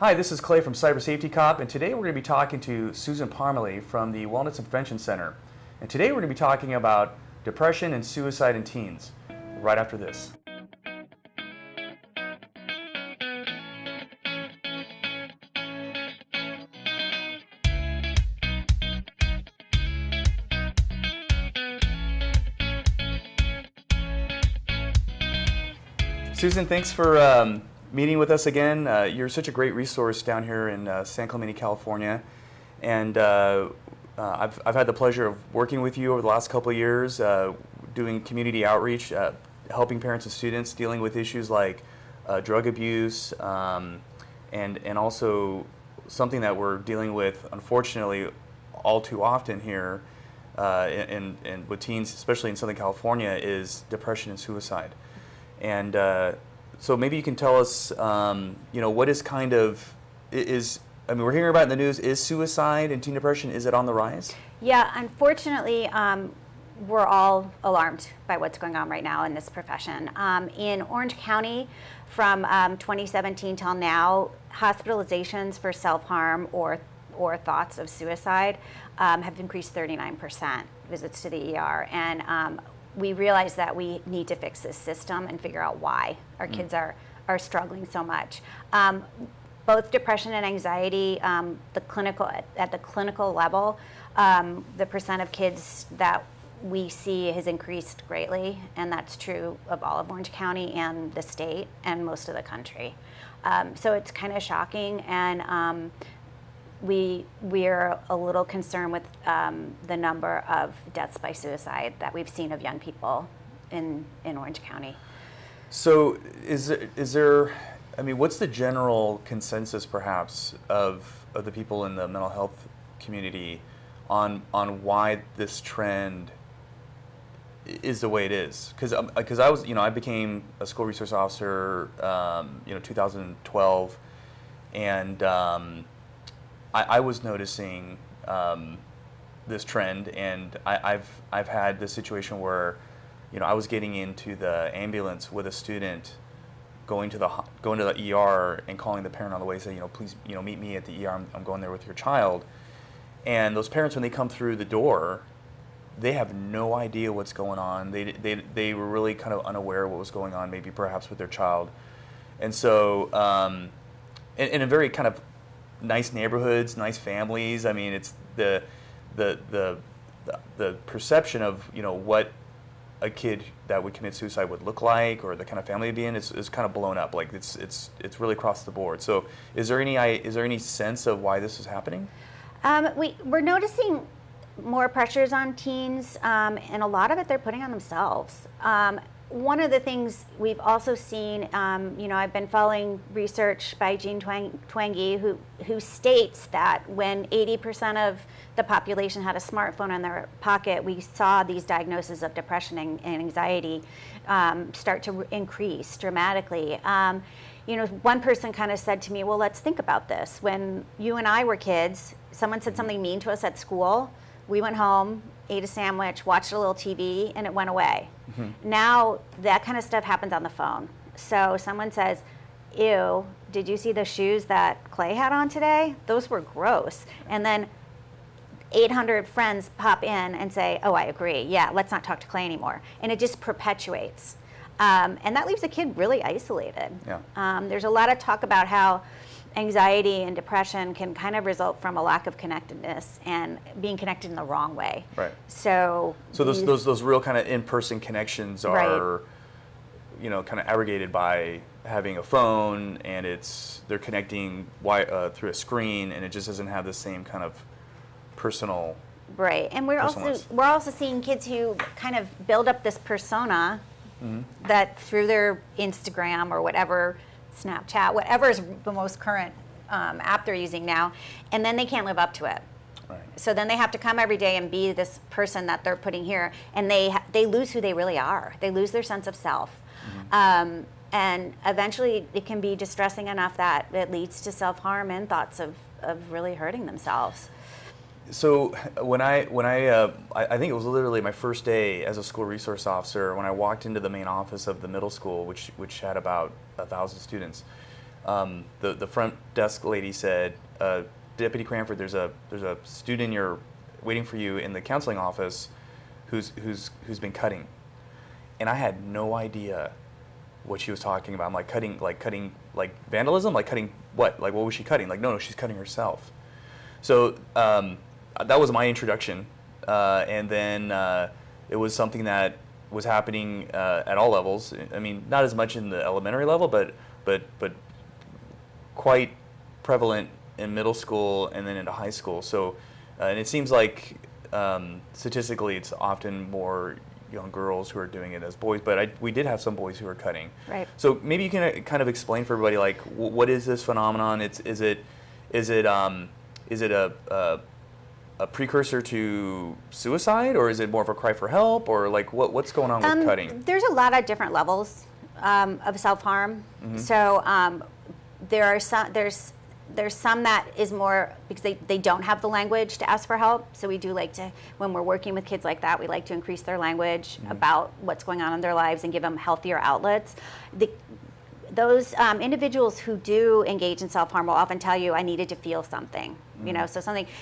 Hi, this is Clay from Cyber Safety Cop, and today we're going to be talking to Susan Parmelee from the Wellness and Prevention Center. And today we're going to be talking about depression and suicide in teens, right after this. Susan, thanks for meeting with us again. You're such a great resource down here in San Clemente, California, and I've had the pleasure of working with you over the last couple of years, doing community outreach, helping parents and students dealing with issues like drug abuse, and also something that we're dealing with, unfortunately, all too often here and with teens, especially in Southern California, is depression and suicide. And so maybe you can tell us, what is we're hearing about in the news, is suicide and teen depression, is it on the rise? Yeah, unfortunately, we're all alarmed by what's going on right now in this profession. In Orange County, from 2017 till now, hospitalizations for self-harm or thoughts of suicide have increased 39%, visits to the ER. And we realize that we need to fix this system and figure out why our kids are struggling so much. Both depression and anxiety, at the clinical level, the percent of kids that we see has increased greatly, and that's true of all of Orange County and the state and most of the country. So it's kind of shocking, and we're a little concerned with the number of deaths by suicide that we've seen of young people in Orange County. So is there, what's the general consensus perhaps of the people in the mental health community on why this trend is the way it is? Because I became a school resource officer 2012, and I was noticing this trend, and I've had this situation where, I was getting into the ambulance with a student, going to the ER and calling the parent on the way, saying, please, meet me at the ER. I'm going there with your child. And those parents, when they come through the door, they have no idea what's going on. They were really kind of unaware of what was going on, maybe perhaps with their child. And so, in a very kind of nice neighborhoods, nice families. It's the perception of what a kid that would commit suicide would look like, or the kind of family to be in, is kind of blown up. Like it's really across the board. So is there any sense of why this is happening? We're noticing more pressures on teens, and a lot of it they're putting on themselves. One of the things we've also seen, I've been following research by Jean Twenge, who states that when 80% of the population had a smartphone in their pocket, we saw these diagnoses of depression and anxiety start to increase dramatically. One person kind of said to me, well, let's think about this. When you and I were kids, someone said something mean to us at school. We went home, ate a sandwich, watched a little TV, and it went away. Mm-hmm. Now, that kind of stuff happens on the phone. So someone says, ew, did you see the shoes that Clay had on today? Those were gross. And then 800 friends pop in and say, oh, I agree. Yeah, let's not talk to Clay anymore. And it just perpetuates. And that leaves the kid really isolated. Yeah. There's a lot of talk about how anxiety and depression can kind of result from a lack of connectedness and being connected in the wrong way. Right. So those real kind of in-person connections are, right, kind of abrogated by having a phone, and they're connecting through a screen, and it just doesn't have the same kind of personal. Right. And we're also seeing kids who kind of build up this persona, mm-hmm, that through their Instagram or whatever, Snapchat, whatever is the most current app they're using now, and then they can't live up to it. Right. So then they have to come every day and be this person that they're putting here, and they lose who they really are. They lose their sense of self. Mm-hmm. And eventually it can be distressing enough that it leads to self-harm and thoughts of really hurting themselves. So when I think it was literally my first day as a school resource officer, when I walked into the main office of the middle school, which had about 1,000 students, the front desk lady said, Deputy Cranford, there's a student you're waiting for you in the counseling office who's been cutting. And I had no idea what she was talking about. I'm like, cutting vandalism? Like cutting what? Like, what was she cutting? Like, no, she's cutting herself. So that was my introduction. And then it was something that was happening at all levels. I mean, not as much in the elementary level, but quite prevalent in middle school and then into high school. So, and it seems like statistically it's often more young girls who are doing it as boys, but we did have some boys who were cutting. Right. So maybe you can kind of explain for everybody, like, what is this phenomenon? Is it a precursor to suicide, or is it more of a cry for help, or like what's going on with cutting? There's a lot of different levels of self-harm. Mm-hmm. So there's some that is more because they don't have the language to ask for help. So we do like to, when we're working with kids like that, we like to increase their language about what's going on in their lives and give them healthier outlets. Those individuals who do engage in self-harm will often tell you, I needed to feel something,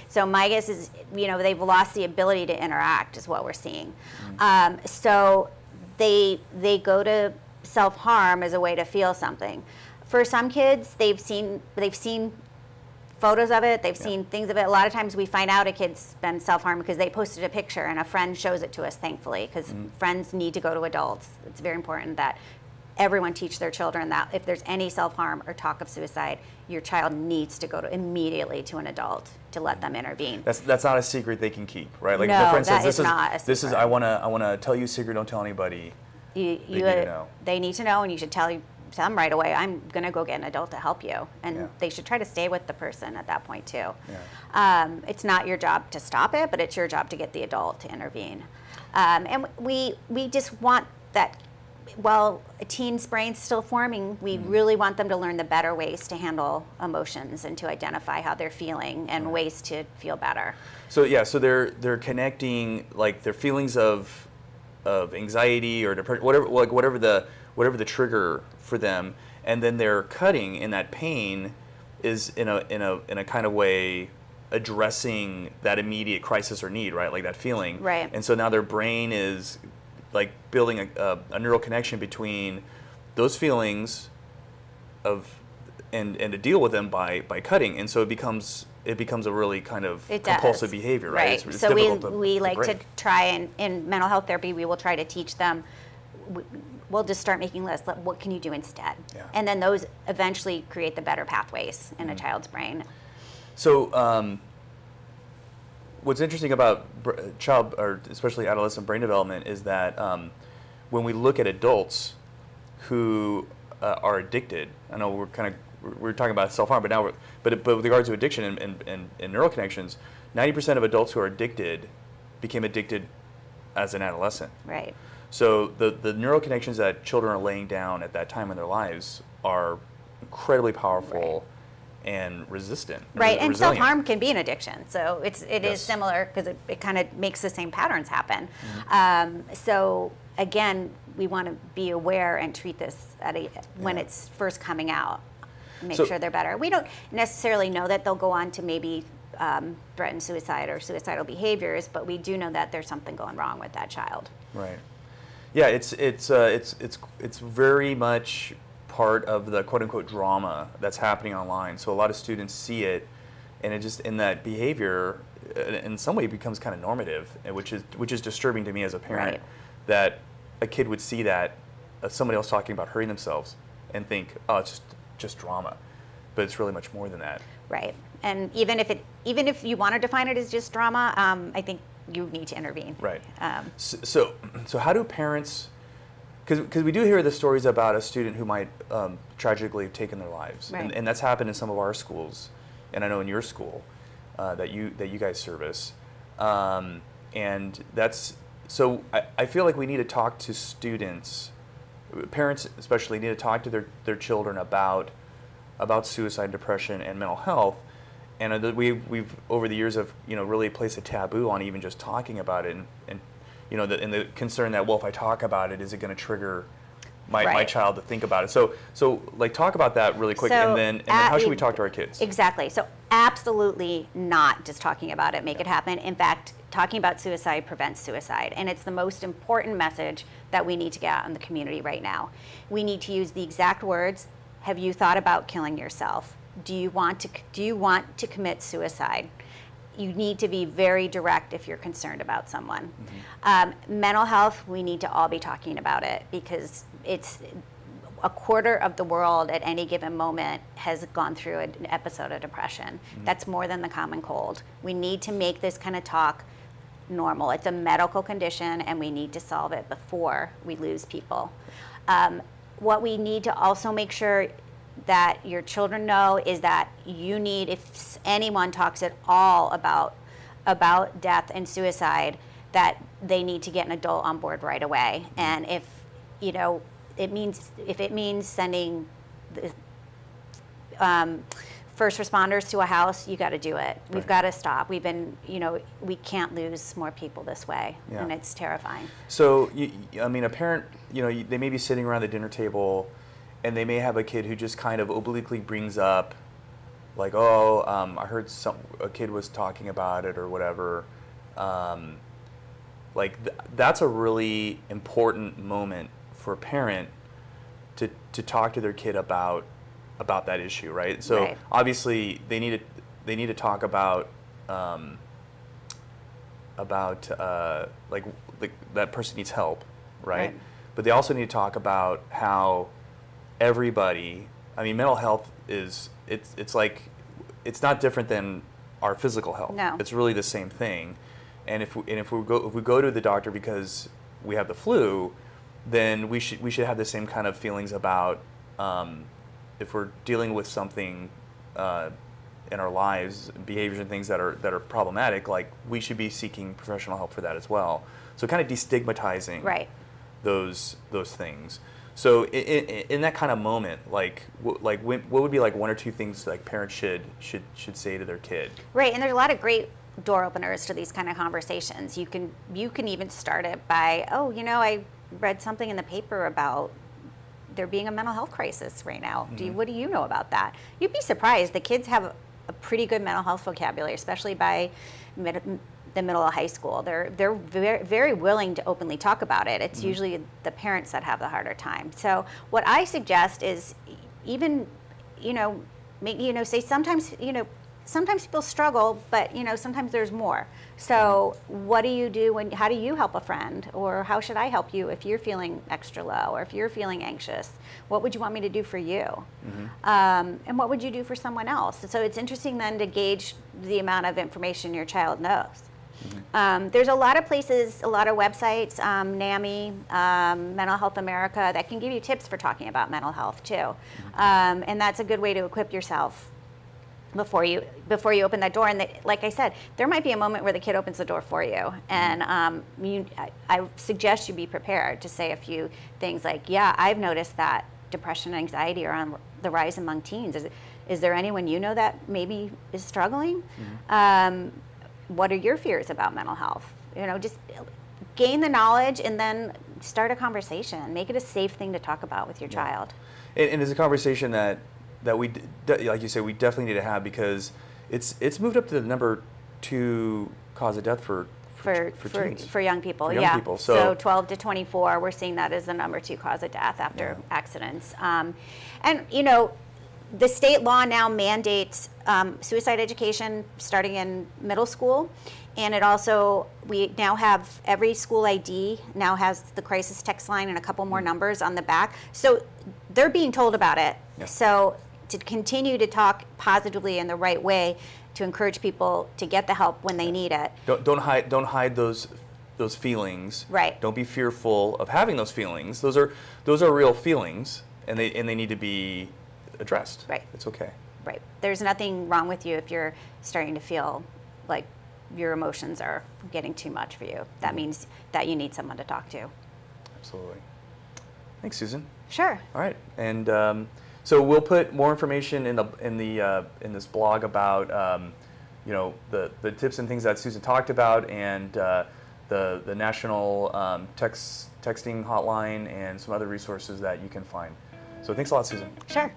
So my guess is, they've lost the ability to interact is what we're seeing. So they go to self-harm as a way to feel something. For some kids, they've seen photos of it, they've seen things of it. A lot of times we find out a kid's been self-harmed because they posted a picture and a friend shows it to us, thankfully, because friends need to go to adults. It's very important that everyone teach their children that if there's any self-harm or talk of suicide, your child needs to go immediately to an adult to let them intervene. That's not a secret they can keep, right? Like no, the friend says, this is not a secret. This is I wanna tell you a secret, don't tell anybody. They need to know. They need to know, and you should tell them right away, I'm going to go get an adult to help you. And they should try to stay with the person at that point, too. Yeah. It's not your job to stop it, but it's your job to get the adult to intervene. And we just want that, while a teen's brain's still forming, we really want them to learn the better ways to handle emotions and to identify how they're feeling and ways to feel better. So, so they're connecting, like, their feelings of anxiety or depression, whatever the trigger for them, and then they're cutting in that pain is in a kind of way addressing that immediate crisis or need, right? Like that feeling. Right. And so now their brain is like building a neural connection between those feelings and to deal with them by cutting, and so it becomes a really kind of compulsive behavior, right? It's so we like to try in mental health therapy, we will try to teach them. We'll just start making lists. What can you do instead? Yeah. And then those eventually create the better pathways in a child's brain. So what's interesting about child, or especially adolescent brain development, is that when we look at adults who are addicted, I know we're talking about self-harm, but now but with regards to addiction and neural connections, 90% of adults who are addicted became addicted as an adolescent. Right. So the neural connections that children are laying down at that time in their lives are incredibly powerful and resistant. Right, and self-harm can be an addiction. So it is similar because it kind of makes the same patterns happen. So again, we want to be aware and treat this when it's first coming out. Make sure they're better. We don't necessarily know that they'll go on to maybe threaten suicide or suicidal behaviors, but we do know that there's something going wrong with that child. Right. Yeah, it's very much part of the quote unquote drama that's happening online. So a lot of students see it, and it just in that behavior, in some way, becomes kind of normative, which is disturbing to me as a parent, that a kid would see that somebody else talking about hurting themselves and think, oh, it's just drama, but it's really much more than that. Right, and even if you want to define it as just drama, I think you need to intervene. Right. So how do parents? Because we do hear the stories about a student who might tragically have taken their lives, and that's happened in some of our schools, and I know in your school that you guys service, and that's so. I feel like we need to talk to students, parents especially, need to talk to their children about suicide, depression, and mental health. And we've over the years have really placed a taboo on even just talking about it, and the concern that, well, if I talk about it, is it going to trigger my child to think about it. So like talk about that really quick, So, and then how should we talk to our kids? Exactly. So absolutely not just talking about it, make it happen. In fact, talking about suicide prevents suicide. And it's the most important message that we need to get out in the community right now. We need to use the exact words, have you thought about killing yourself? Do you want to commit suicide? You need to be very direct if you're concerned about someone. Mental health, we need to all be talking about it, because it's a quarter of the world at any given moment has gone through an episode of depression. That's more than the common cold. We need to make this kind of talk normal. It's a medical condition, and we need to solve it before we lose people. What we need to also make sure that your children know is that if anyone talks at all about death and suicide, that they need to get an adult on board right away. And if it means sending the first responders to a house, you got to do it. We've got to stop. We can't lose more people this way, and it's terrifying. So, a parent, they may be sitting around the dinner table, and they may have a kid who just kind of obliquely brings up, like, I heard a kid was talking about it or whatever. That's a really important moment for a parent to talk to their kid about that issue, right? So obviously they need to talk about that person needs help, right? But they also need to talk about how everybody, mental health it's not different than our physical health. No. It's really the same thing. And if we go to the doctor because we have the flu, then we should have the same kind of feelings about if we're dealing with something in our lives, behaviors and things that are problematic. Like, we should be seeking professional help for that as well. So kind of destigmatizing those things. So in that kind of moment, what would be like one or two things like parents should say to their kid? Right, and there's a lot of great door openers to these kind of conversations. You can even start it by, I read something in the paper about there being a mental health crisis right now. What do you know about that? You'd be surprised. The kids have a pretty good mental health vocabulary, especially by the middle of high school. They're very, very willing to openly talk about it. It's usually the parents that have the harder time. So what I suggest is even, say sometimes people struggle, but sometimes there's more. So what do you do how do you help a friend? Or how should I help you if you're feeling extra low, or if you're feeling anxious? What would you want me to do for you? And what would you do for someone else? So it's interesting then to gauge the amount of information your child knows. There's a lot of places, a lot of websites, NAMI, Mental Health America, that can give you tips for talking about mental health too. And that's a good way to equip yourself before you open that door. And like I said, there might be a moment where the kid opens the door for you, and I suggest you be prepared to say a few things like, I've noticed that depression and anxiety are on the rise among teens. Is there anyone that maybe is struggling? What are your fears about mental health? Just gain the knowledge and then start a conversation. Make it a safe thing to talk about with your child. And it's a conversation that we, like you said, we definitely need to have, because it's moved up to the number 2 cause of death for teens. For young people. For young people. So 12 to 24, we're seeing that as the number 2 cause of death after accidents. And the state law now mandates suicide education starting in middle school. And we now have every school ID now has the crisis text line and a couple more numbers on the back. So they're being told about it. Yeah. So to continue to talk positively in the right way to encourage people to get the help when they need it. Don't hide those feelings. Right. Don't be fearful of having those feelings. Those are real feelings, and they need to be addressed. Right. It's okay. Right. There's nothing wrong with you if you're starting to feel like your emotions are getting too much for you. That means that you need someone to talk to. Absolutely. Thanks, Susan. Sure. All right, and so we'll put more information in this blog about the tips and things that Susan talked about, and the national texting hotline and some other resources that you can find. So thanks a lot, Susan. Sure.